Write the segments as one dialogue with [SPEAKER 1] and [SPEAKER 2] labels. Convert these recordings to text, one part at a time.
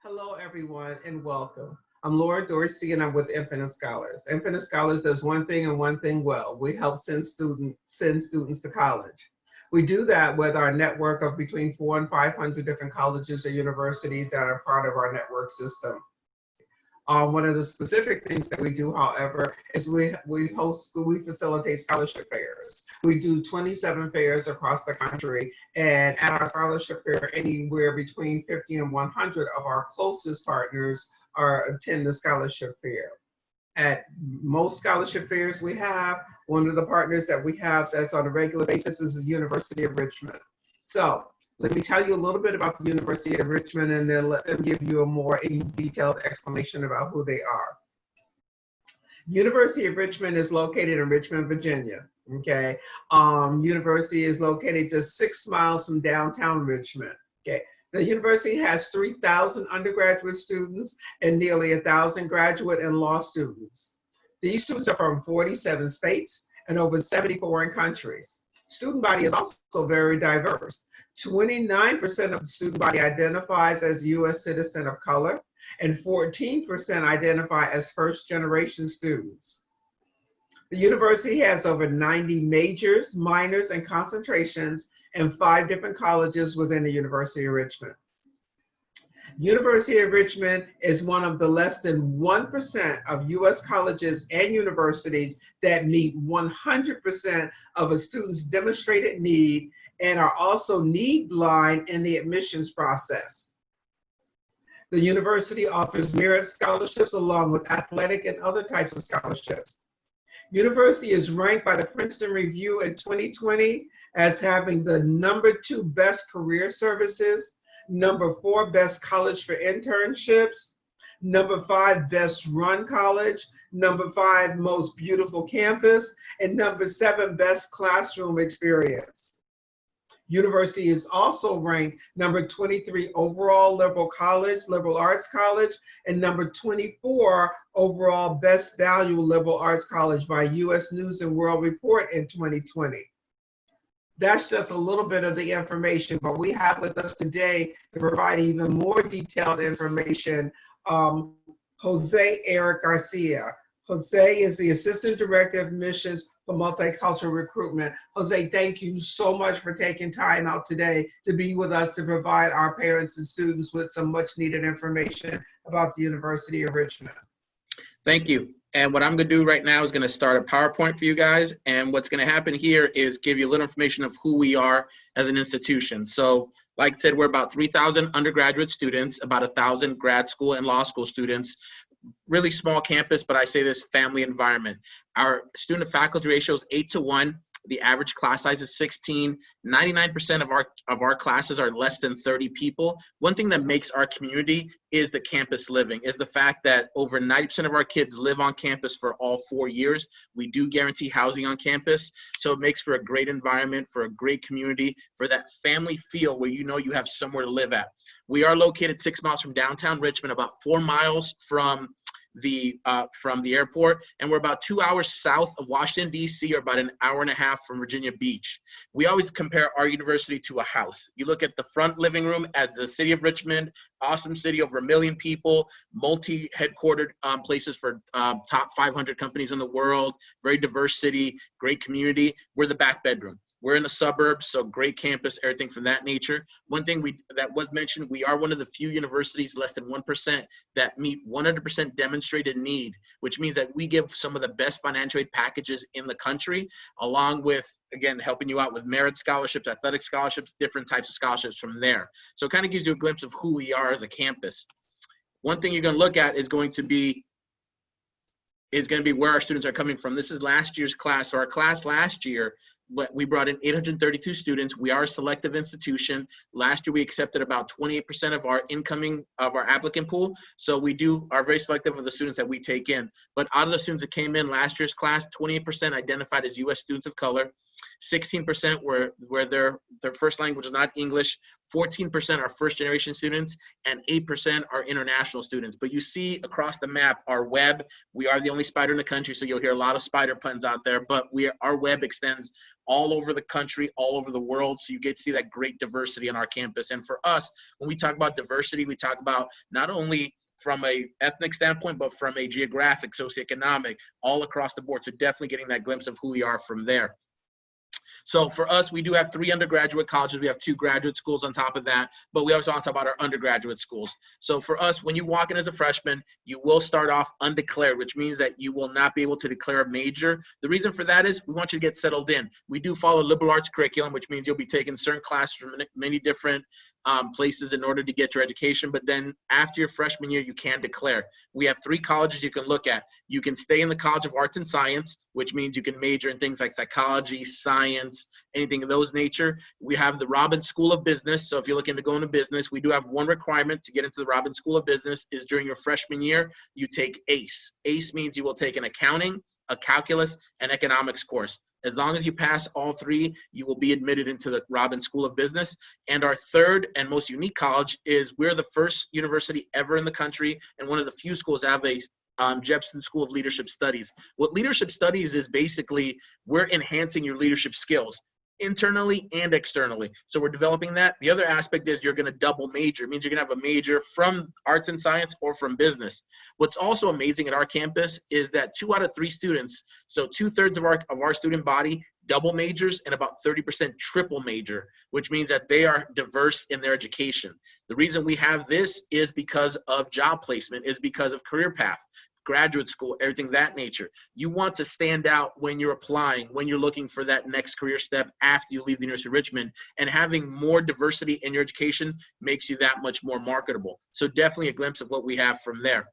[SPEAKER 1] Hello, everyone, and welcome. I'm Laura Dorsey, and I'm with Infinite Scholars. Infinite Scholars does one thing and one thing well. We help send students to college. We do that with our network of between 400 and 500 different colleges or universities that are part of our network system. One of the specific things that we do, however, is we facilitate scholarship fairs. We do 27 fairs across the country, and at our scholarship fair, anywhere between 50 and 100 of our closest partners attend the scholarship fair. At most scholarship fairs we have, one of the partners that we have that's on a regular basis is the University of Richmond. So let me tell you a little bit about the University of Richmond, and then let them give you a more detailed explanation about who they are. University of Richmond is located in Richmond, Virginia. Okay, University is located just 6 miles from downtown Richmond. Okay, the university has 3,000 undergraduate students and nearly 1,000 graduate and law students. These students are from 47 states and over 70 foreign countries. Student body is also very diverse. 29% of the student body identifies as U.S. citizen of color, and 14% identify as first-generation students. The university has over 90 majors, minors, and concentrations in 5 different colleges within the University of Richmond. University of Richmond is one of the less than 1% of U.S. colleges and universities that meet 100% of a student's demonstrated need and are also need blind in the admissions process. The university offers merit scholarships along with athletic and other types of scholarships. University is ranked by the Princeton Review in 2020 as having the #2 best career services, #4 best college for internships, #5 best run college, #5 most beautiful campus, and #7 best classroom experience. University is also ranked #23 overall liberal arts college, and #24 overall best value liberal arts college by U.S. News and World Report in 2020. That's just a little bit of the information, but we have with us today to provide even more detailed information, Jose Eric Garcia. Jose is the Assistant Director of Admissions for Multicultural Recruitment. Jose, thank you so much for taking time out today to be with us to provide our parents and students with some much needed information about the University of Richmond.
[SPEAKER 2] Thank you. And what I'm going to do right now is going to start a PowerPoint for you guys. And what's going to happen here is give you a little information of who we are as an institution. So like I said, we're about 3,000 undergraduate students, about 1,000 grad school and law school students. Really small campus, but I say this family environment. Our student to faculty ratio is 8-to-1. The average class size is 16. 99% of our classes are less than 30 people. One thing that makes our community is the campus living, is the fact that over 90% of our kids live on campus for all 4 years. We do guarantee housing on campus, so it makes for a great environment, for a great community, for that family feel where you know you have somewhere to live at. We are located 6 miles from downtown Richmond, about 4 miles from the airport, and we're about 2 hours south of Washington, D.C., or about an hour and a half from Virginia Beach. We always compare our university to a house. You look at the front living room as the city of Richmond, awesome city, over 1 million people, multi-headquartered places for top 500 companies in the world, very diverse city, great community. We're the back bedroom. We're in the suburbs, so great campus, everything from that nature. One thing that was mentioned, we are one of the few universities, less than 1%, that meet 100% demonstrated need, which means that we give some of the best financial aid packages in the country, along with, again, helping you out with merit scholarships, athletic scholarships, different types of scholarships from there. So it kind of gives you a glimpse of who we are as a campus. One thing you're going to look at is going to be where our students are coming from. This is last year's class. So our class last year, we brought in 832 students. We are a selective institution. Last year, we accepted about 28% of our applicant pool. So we are very selective of the students that we take in. But out of the students that came in last year's class, 28% identified as U.S. students of color. 16% where their first language is not English. 14% are first-generation students, and 8% are international students. But you see across the map, our web, we are the only spider in the country, so you'll hear a lot of spider puns out there, but our web extends all over the country, all over the world, so you get to see that great diversity on our campus. And for us, when we talk about diversity, we talk about not only from a ethnic standpoint, but from a geographic, socioeconomic, all across the board. So definitely getting that glimpse of who we are from there. So for us, we do have 3 undergraduate colleges. We have 2 graduate schools on top of that, but we also want to talk about our undergraduate schools. So for us, when you walk in as a freshman, you will start off undeclared, which means that you will not be able to declare a major. The reason for that is we want you to get settled in. We do follow liberal arts curriculum, which means you'll be taking certain classes from many different places in order to get your education. But then after your freshman year, you can declare. We have 3 colleges you can look at. You can stay in the College of Arts and Science, which means you can major in things like psychology, science, anything of those nature. We have the Robbins School of Business. So if you're looking to go into business, we do have one requirement to get into the Robbins School of Business is during your freshman year, you take ACE. ACE means you will take an accounting, a calculus, and economics course. As long as you pass all 3, you will be admitted into the Robbins School of Business. And our third and most unique college is we're the first university ever in the country and one of the few schools that have a Jepson School of Leadership Studies. What leadership studies is basically we're enhancing your leadership skills internally and externally. So we're developing that. The other aspect is you're going to double major. It means you're going to have a major from arts and science or from business. What's also amazing at our campus is that 2 out of 3 students, so 2/3 of our student body, double majors, and about 30% triple major, which means that they are diverse in their education. The reason we have this is because of job placement, is because of career path, graduate school, everything that nature. You want to stand out when you're applying, when you're looking for that next career step after you leave the University of Richmond, and having more diversity in your education makes you that much more marketable. So definitely a glimpse of what we have from there.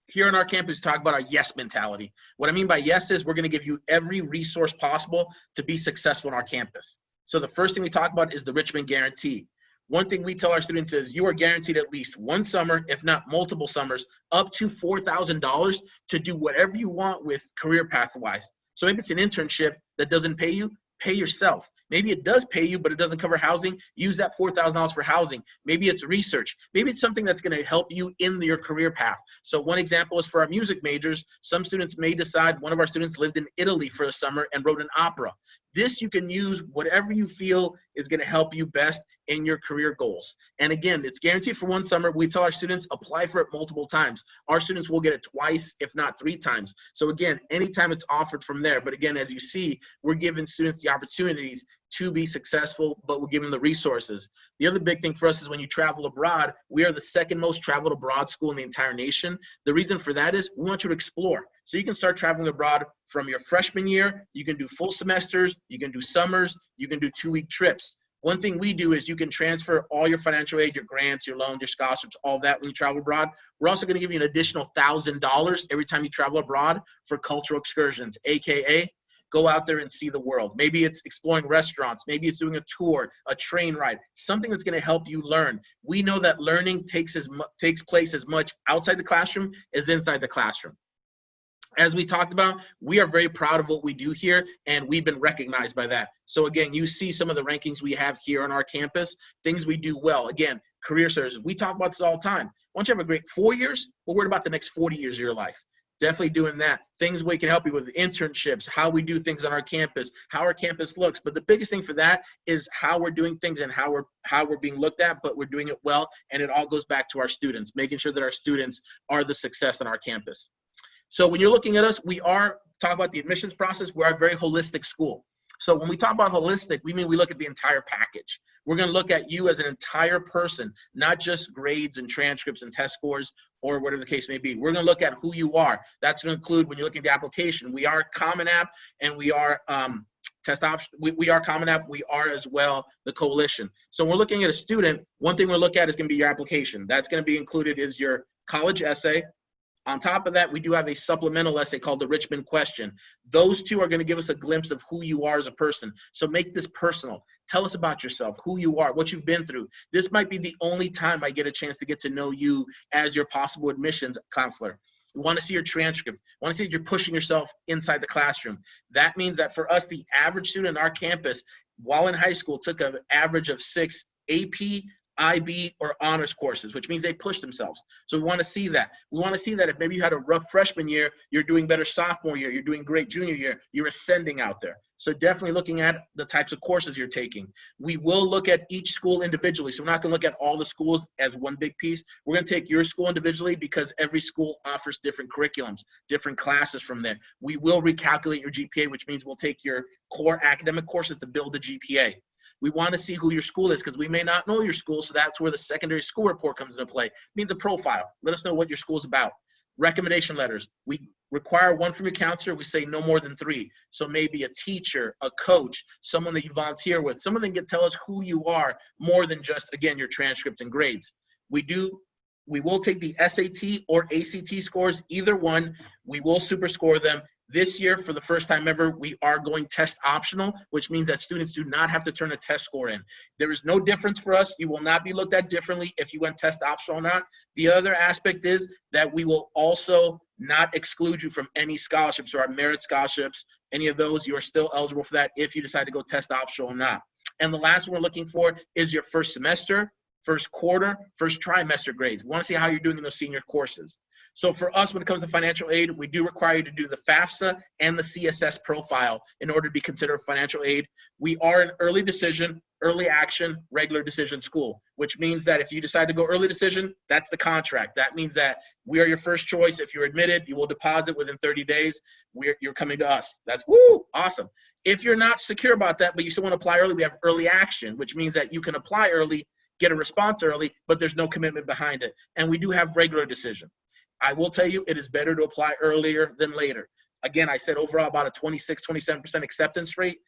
[SPEAKER 2] Here on our campus, talk about our yes mentality. What I mean by yes is we're going to give you every resource possible to be successful on our campus. So the first thing we talk about is the Richmond Guarantee. One thing we tell our students is you are guaranteed at least one summer, if not multiple summers, up to $4,000 to do whatever you want with career path-wise. So maybe it's an internship that doesn't pay you, pay yourself. Maybe it does pay you, but it doesn't cover housing. Use that $4,000 for housing. Maybe it's research. Maybe it's something that's going to help you in your career path. So one example is for our music majors. Some students may decide, one of our students lived in Italy for a summer and wrote an opera. This you can use whatever you feel is going to help you best in your career goals. And again, it's guaranteed for one summer. We tell our students apply for it multiple times. Our students will get it twice, if not 3 times. So again, anytime it's offered from there. But again, as you see, we're giving students the opportunities to be successful, but we're giving them the resources. The other big thing for us is when you travel abroad, we are the 2nd most traveled abroad school in the entire nation. The reason for that is we want you to explore. So you can start traveling abroad from your freshman year. You can do full semesters, you can do summers, you can do 2-week trips. One thing we do is you can transfer all your financial aid, your grants, your loans, your scholarships, all that when you travel abroad. We're also going to give you an additional $1,000 every time you travel abroad for cultural excursions, AKA go out there and see the world. Maybe it's exploring restaurants. Maybe it's doing a tour, a train ride, something that's going to help you learn. We know that learning takes place as much outside the classroom as inside the classroom. As we talked about, we are very proud of what we do here, and we've been recognized by that. So again, you see some of the rankings we have here on our campus, things we do well. Again, career services. We talk about this all the time. Once you have a great 4 years, we're worried about the next 40 years of your life. Definitely doing that. Things we can help you with, internships, how we do things on our campus, how our campus looks. But the biggest thing for that is how we're doing things and how we're being looked at, but we're doing it well. And it all goes back to our students, making sure that our students are the success on our campus. So when you're looking at us, we are talking about the admissions process. We're a very holistic school. So when we talk about holistic, we mean we look at the entire package. We're going to look at you as an entire person, not just grades and transcripts and test scores or whatever the case may be. We're going to look at who you are. That's going to include when you're looking at the application. We are Common App and we are test option. We are Common App. We are as well the coalition. So when we're looking at a student, one thing we'll look at is going to be your application. That's going to be included is your college essay. On top of that, we do have a supplemental essay called the Richmond Question. Those 2 are going to give us a glimpse of who you are as a person. So make this personal. Tell us about yourself, who you are, what you've been through. This might be the only time I get a chance to get to know you as your possible admissions counselor. We want to see your transcript. We want to see that you're pushing yourself inside the classroom. That means that for us, the average student on our campus, while in high school, took an average of 6 AP, IB, or honors courses, which means they push themselves. So we want to see that. We want to see that if maybe you had a rough freshman year, you're doing better sophomore year, you're doing great junior year, you're ascending out there. So definitely looking at the types of courses you're taking. We will look at each school individually. So we're not going to look at all the schools as one big piece. We're going to take your school individually because every school offers different curriculums, different classes from there. We will recalculate your GPA, which means we'll take your core academic courses to build the GPA. We want to see who your school is because we may not know your school, so that's where the secondary school report comes into play. It means a profile. Let us know what your school's about. Recommendation letters. We require one from your counselor. We say no more than 3. So maybe a teacher, a coach, someone that you volunteer with, someone that can tell us who you are more than just, again, your transcript and grades. We will take the SAT or ACT scores, either one. We will super score them. This year, for the first time ever, we are going test optional, which means that students do not have to turn a test score in. There is no difference for us. You will not be looked at differently if you went test optional or not. The other aspect is that we will also not exclude you from any scholarships or our merit scholarships, any of those. You are still eligible for that if you decide to go test optional or not. And the last one we're looking for is your first semester, first quarter, first trimester grades. We want to see how you're doing in those senior courses. So for us, when it comes to financial aid, we do require you to do the FAFSA and the CSS profile in order to be considered financial aid. We are an early decision, early action, regular decision school, which means that if you decide to go early decision, that's the contract. That means that we are your first choice. If you're admitted, you will deposit within 30 days. You're coming to us. That's awesome. If you're not secure about that, but you still want to apply early, we have early action, which means that you can apply early, get a response early, but there's no commitment behind it. And we do have regular decision. I will tell you, it is better to apply earlier than later. Again, I said overall about a 26, 27% acceptance rate.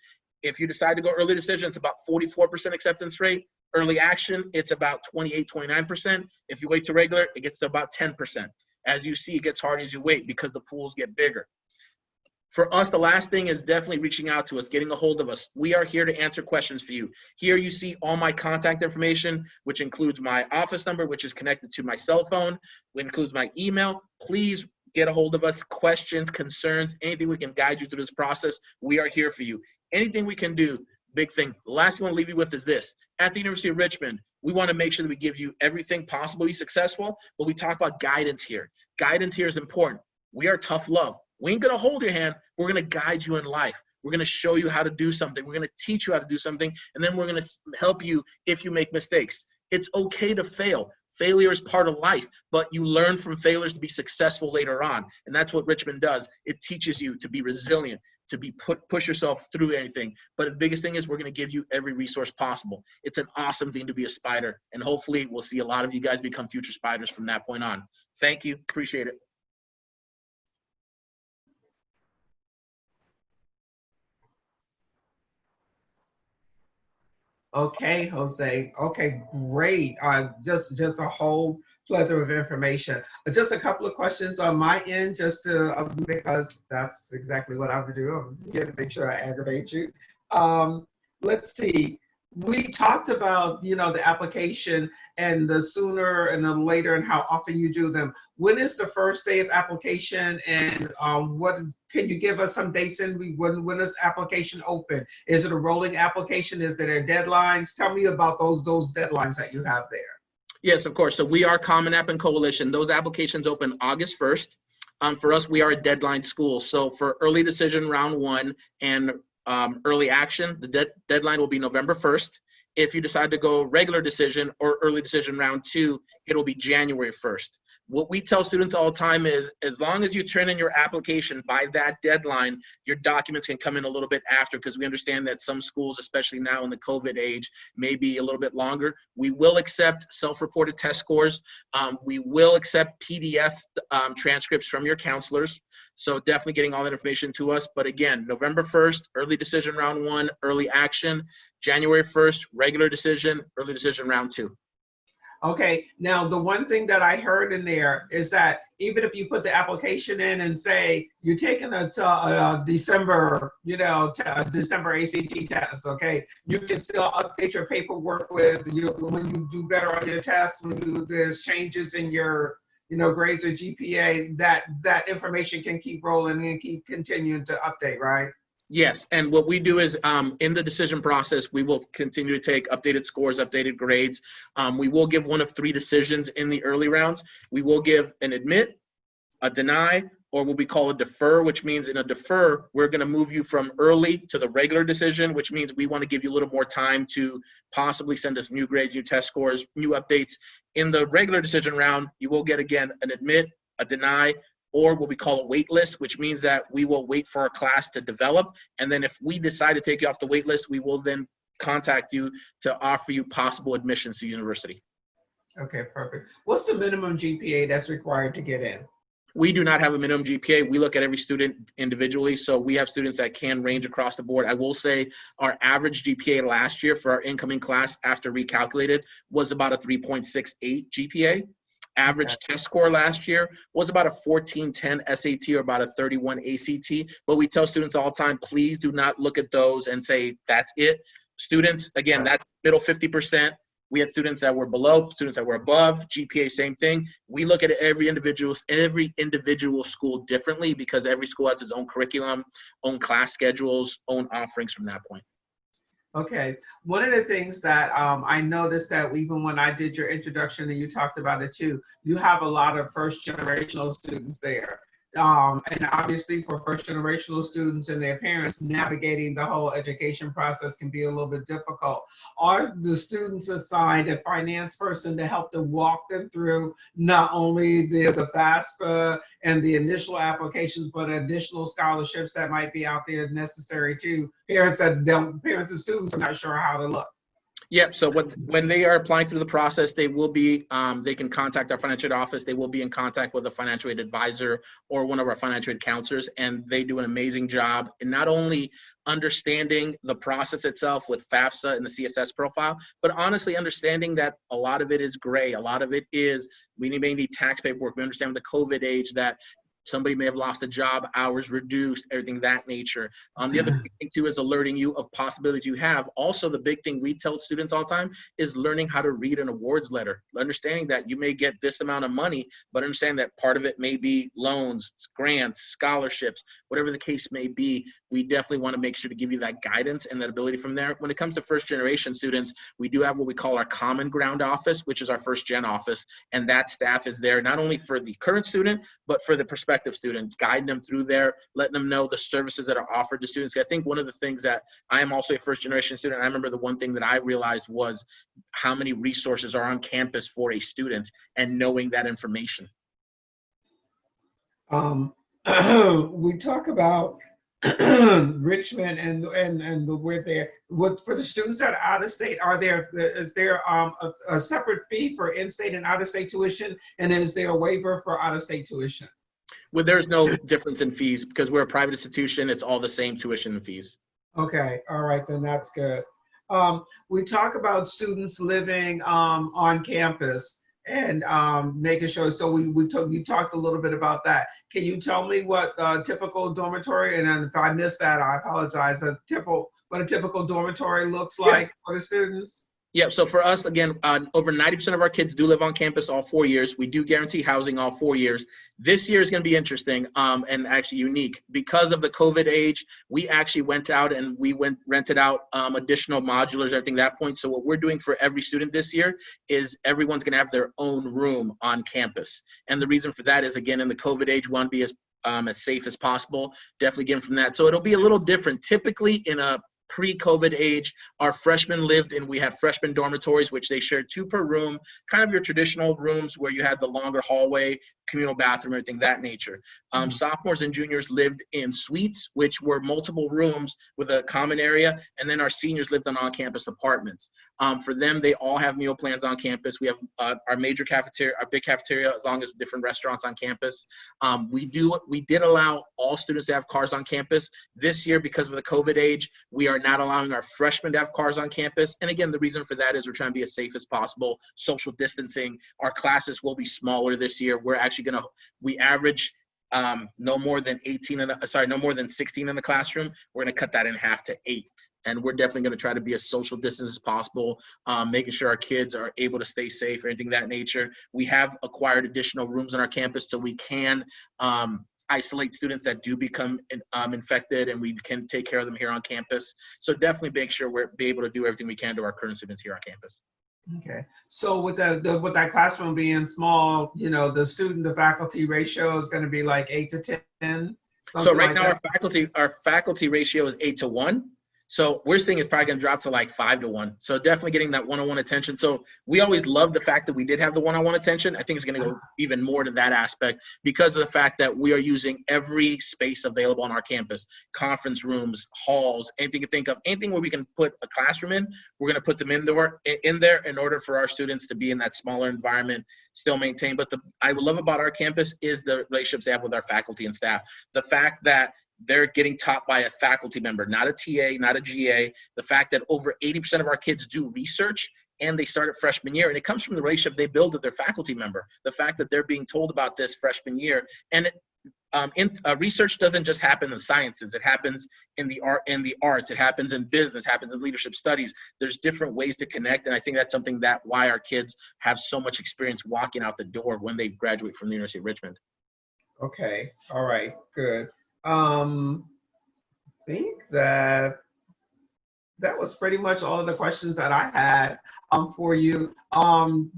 [SPEAKER 2] If you decide to go early decision, it's about 44% acceptance rate. Early action, it's about 28, 29%. If you wait to regular, it gets to about 10%. As you see, it gets harder as you wait because the pools get bigger. For us, the last thing is definitely reaching out to us, getting a hold of us. We are here to answer questions for you. Here you see all my contact information, which includes my office number, which is connected to my cell phone, which includes my email. Please get a hold of us, questions, concerns, anything we can guide you through this process. We are here for you. Anything we can do, big thing. The last thing I want to leave you with is this. At the University of Richmond, we want to make sure that we give you everything possible to be successful, but we talk about guidance here. Guidance here is important. We are tough love. We ain't going to hold your hand. We're going to guide you in life. We're going to show you how to do something. We're going to teach you how to do something. And then we're going to help you if you make mistakes. It's okay to fail. Failure is part of life, but you learn from failures to be successful later on. And that's what Richmond does. It teaches you to be resilient, to be push yourself through anything. But the biggest thing is we're going to give you every resource possible. It's an awesome thing to be a spider. And hopefully we'll see a lot of you guys become future spiders from that point on. Thank you. Appreciate it.
[SPEAKER 1] Okay, Jose. Okay, great. Just a whole plethora of information. Just a couple of questions on my end, just to because that's exactly what I would do. I'm here to make sure I aggravate you. Let's see. We talked about the application and the sooner and the later and how often you do them. When is the first day of application, and what can you give us some dates in when is application open? Is it a rolling application? Is there deadlines? Tell me about those deadlines that you have there.
[SPEAKER 2] Yes, of course. So we are Common App and Coalition. Those applications open August 1st. For us, we are a deadline school. So for early decision round 1 and early action, the deadline will be November 1st. If you decide to go regular decision or early decision round 2, it'll be January 1st. What we tell students all the time is, as long as you turn in your application by that deadline, your documents can come in a little bit after, because we understand that some schools, especially now in the COVID age, may be a little bit longer. We will accept self-reported test scores. We will accept PDF transcripts from your counselors. So definitely getting all that information to us. But again, November 1st, early decision round 1, early action. January 1st, regular decision, early decision round 2.
[SPEAKER 1] Okay, now the one thing that I heard in there is that even if you put the application in and say you're taking a December, December ACT test, okay, you can still update your paperwork with when you do better on your tests, when there's changes in your grades or GPA, that information can keep rolling and keep continuing to update, right?
[SPEAKER 2] Yes, and what we do is in the decision process, we will continue to take updated scores, updated grades. We will give one of three decisions in the early rounds. We will give an admit, a deny, or what we call a defer, which means in a defer, we're going to move you from early to the regular decision, which means we want to give you a little more time to possibly send us new grades, new test scores, new updates. In the regular decision round, you will get, again, an admit, a deny, or what we call a wait list, which means that we will wait for our class to develop. And then if we decide to take you off the wait list, we will then contact you to offer you possible admissions to university.
[SPEAKER 1] Okay, perfect. What's the minimum GPA that's required to get in?
[SPEAKER 2] We do not have a minimum GPA. We look at every student individually. So we have students that can range across the board. I will say our average GPA last year for our incoming class after recalculated was about a 3.68 GPA. Average test score last year was about a 1410 SAT or about a 31 ACT. But we tell students all the time, please do not look at those and say, that's it. Students, again, that's middle 50%. We had students that were below, students that were above, GPA, same thing. We look at every individual school differently because every school has its own curriculum, own class schedules, own offerings from that point.
[SPEAKER 1] Okay, one of the things that I noticed that even when I did your introduction and you talked about it too, you have a lot of first generational students there. And obviously for first generational students and their parents, navigating the whole education process can be a little bit difficult. Are the students assigned a finance person to help them walk them through not only the FAFSA and the initial applications, but additional scholarships that might be out there necessary to parents parents and students are not sure how to look?
[SPEAKER 2] Yep. So when they are applying through the process, they will be, they can contact our financial aid office. They will be in contact with a financial aid advisor or one of our financial aid counselors, and they do an amazing job in not only understanding the process itself with FAFSA and the CSS profile, but honestly understanding that a lot of it is gray. A lot of it is, we may need tax paperwork. We understand with the COVID age that somebody may have lost a job, hours reduced, everything that nature. The other big thing too is alerting you of possibilities you have. Also, the big thing we tell students all the time is learning how to read an awards letter. Understanding that you may get this amount of money, but understand that part of it may be loans, grants, scholarships, whatever the case may be. We definitely want to make sure to give you that guidance and that ability from there. When it comes to first generation students, we do have what we call our common ground office, which is our first gen office. And that staff is there not only for the current student, but for the prospective students, guiding them through there, letting them know the services that are offered to students. I think one of the things that I am also a first generation student, I remember the one thing that I realized was how many resources are on campus for a student and knowing that information.
[SPEAKER 1] We talk about Richmond and the where there. What for the students that are out of state? Is there a separate fee for in-state and out-of-state tuition, and is there a waiver for out-of-state tuition?
[SPEAKER 2] Well, there's no difference in fees because we're a private institution. It's all the same tuition and fees.
[SPEAKER 1] Okay, all right, then that's good. We talk about students living on campus and making sure. So you talked a little bit about that. Can you tell me what typical dormitory, and then if I missed that, I apologize. What a typical dormitory looks like for the students?
[SPEAKER 2] Yeah, so for us, again, over 90% of our kids do live on campus all 4 years. We do guarantee housing all 4 years. This year is going to be interesting and actually unique. Because of the COVID age, we actually went out and rented out additional modulars, everything at that point. So what we're doing for every student this year is everyone's going to have their own room on campus. And the reason for that is, again, in the COVID age, we want to be as safe as possible. Definitely getting from that. So it'll be a little different. Typically in a pre-COVID age, our freshmen we had freshman dormitories, which they shared 2 per room, kind of your traditional rooms where you had the longer hallway, communal bathroom, everything that nature. Sophomores and juniors lived in suites, which were multiple rooms with a common area. And then our seniors lived in on-campus apartments. For them, they all have meal plans on campus. We have our major cafeteria, our big cafeteria, as long as different restaurants on campus. We did allow all students to have cars on campus. This year, because of the COVID age, we are not allowing our freshmen to have cars on campus. And again, the reason for that is we're trying to be as safe as possible, social distancing. Our classes will be smaller this year. We're actually we average no more than 16 in the classroom. We're going to cut that in half to 8. And we're definitely going to try to be as social distance as possible, making sure our kids are able to stay safe or anything of that nature. We have acquired additional rooms on our campus so we can isolate students that do become infected, and we can take care of them here on campus. So definitely make sure we're be able to do everything we can to our current students here on campus.
[SPEAKER 1] Okay. So with with that classroom being small, you know, the student to faculty ratio is going to be like 8 to 10.
[SPEAKER 2] So right
[SPEAKER 1] Like
[SPEAKER 2] now
[SPEAKER 1] that.
[SPEAKER 2] our faculty ratio is 8 to 1. So we're seeing it's probably going to drop to like 5 to 1. So definitely getting that one-on-one attention. So we always love the fact that we did have the one-on-one attention. I think it's going to go even more to that aspect because of the fact that we are using every space available on our campus, conference rooms, halls, anything you think of, anything where we can put a classroom in, we're going to put them in there in order for our students to be in that smaller environment, still maintain. But I love about our campus is the relationships they have with our faculty and staff. The fact that they're getting taught by a faculty member, not a TA, not a GA. The fact that over 80% of our kids do research and they start at freshman year, and it comes from the relationship they build with their faculty member. The fact that they're being told about this freshman year, and research doesn't just happen in sciences. It happens in the arts. It happens in business. Happens in leadership studies. There's different ways to connect, and I think that's something that why our kids have so much experience walking out the door when they graduate from the University of Richmond.
[SPEAKER 1] Okay. All right. Good. Think that was pretty much all of the questions that I had for you.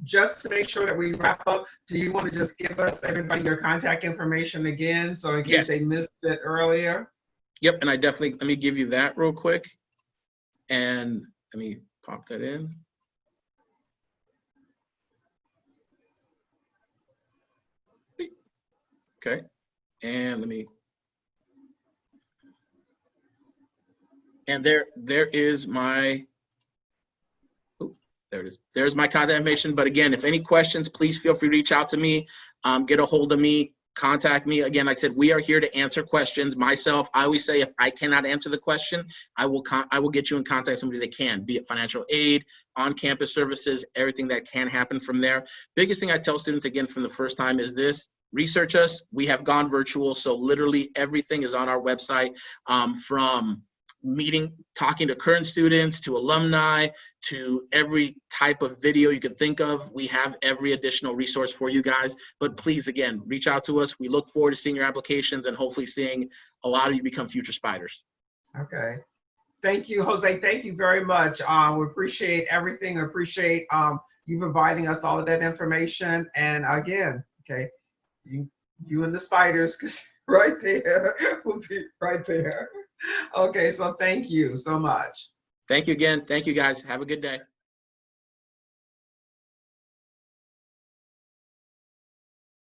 [SPEAKER 1] Just to make sure that we wrap up, do you want to just give us everybody your contact information again, so in case they missed it earlier?
[SPEAKER 2] Yep, and let me give you that real quick, and let me pop that in. Okay, and and there is my, there it is. There's my contact information. But again, if any questions, please feel free to reach out to me, get a hold of me, contact me. Again, like I said, we are here to answer questions. Myself, I always say if I cannot answer the question, I will get you in contact with somebody that can, be it financial aid, on-campus services, everything that can happen from there. Biggest thing I tell students, again, from the first time is this: research us. We have gone virtual, so literally everything is on our website, from talking to current students, to alumni, to every type of video you could think of. We have every additional resource for you guys. But please, again, reach out to us. We look forward to seeing your applications and hopefully seeing a lot of you become future spiders.
[SPEAKER 1] Okay. Thank you, Jose. Thank you very much. We appreciate everything. I appreciate you providing us all of that information. And again, okay, you and the spiders, because right there, we'll be right there. Okay, so thank you so much.
[SPEAKER 2] Thank you again. Thank you, guys. Have a good day.